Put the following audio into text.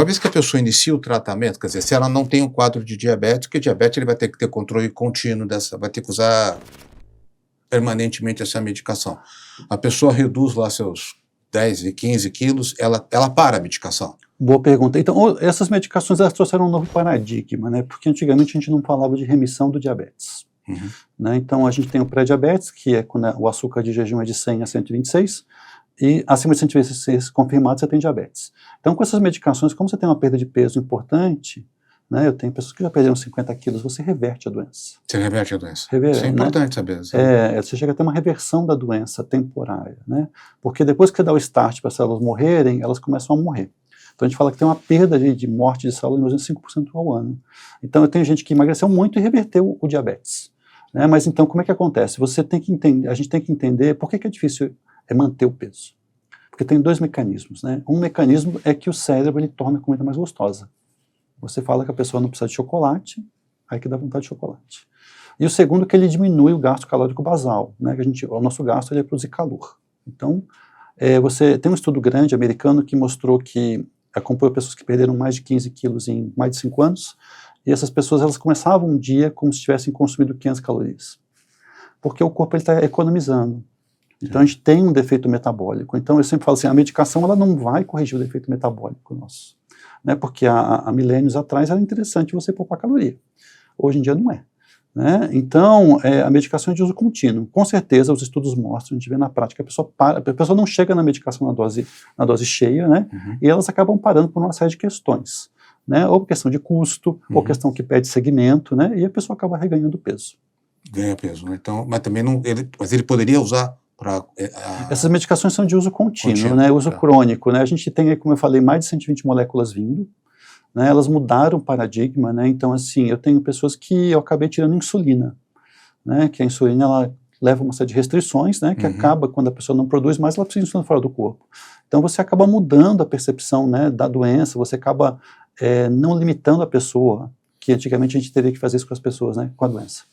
uma vez que a pessoa inicia o tratamento, quer dizer, se ela não tem um quadro de diabetes, porque diabetes ele vai ter que ter controle contínuo vai ter que usar permanentemente essa medicação. A pessoa reduz lá seus 10 e 15 quilos, ela para a medicação. Boa pergunta. Então, essas medicações elas trouxeram um novo paradigma, né? Porque antigamente a gente não falava de remissão do diabetes. Né? Então, a gente tem o pré-diabetes, que é quando o açúcar de jejum é de 100 a 126, e acima de 126 confirmado você tem diabetes. Então, com essas medicações, como você tem uma perda de peso importante, né? Eu tenho pessoas que já perderam 50 quilos, você reverte a doença. Você reverte a doença. Isso é importante saber. Você chega a ter uma reversão da doença temporária, né? Porque depois que você dá o start para as células morrerem, elas começam a morrer. Então a gente fala que tem uma perda de morte de células de 5% ao ano. Então eu tenho gente que emagreceu muito e reverteu o diabetes. Né? Mas então como é que acontece? Você tem que entender, a gente tem que entender por que é difícil manter o peso. Porque tem dois mecanismos. Né? Um mecanismo é que o cérebro ele torna a comida mais gostosa. Você fala que a pessoa não precisa de chocolate, aí que dá vontade de chocolate. E o segundo é que ele diminui o gasto calórico basal, né? Que o nosso gasto ele é produzir calor. Então, você tem um estudo grande americano que mostrou que acompanhou pessoas que perderam mais de 15 quilos em mais de 5 anos, e essas pessoas elas começavam um dia como se tivessem consumido 500 calorias. Porque o corpo está economizando. Então a gente tem um defeito metabólico. Então eu sempre falo assim, a medicação ela não vai corrigir o defeito metabólico nosso. Né, porque há milênios atrás era interessante você poupar caloria. Hoje em dia não é. Né? Então, a medicação é de uso contínuo. Com certeza, os estudos mostram, a gente vê na prática, a pessoa não chega na medicação na dose cheia, né? E elas acabam parando por uma série de questões. Né? Ou questão de custo, ou questão que pede segmento, né? E a pessoa acaba reganhando peso. Ganha peso, né? Então, mas também não, ele poderia usar para... Essas medicações são de uso contínuo, né? Uso crônico, né? A gente tem, como eu falei, mais de 120 moléculas vindo, né? Elas mudaram o paradigma, né? Então, assim, eu tenho pessoas que eu acabei tirando insulina, né? Que a insulina, ela leva uma série de restrições, né? Que acaba, quando a pessoa não produz mais, ela precisa de insulina fora do corpo. Então, você acaba mudando a percepção, né, da doença, você acaba não limitando a pessoa, que antigamente a gente teria que fazer isso com as pessoas, né? Com a doença.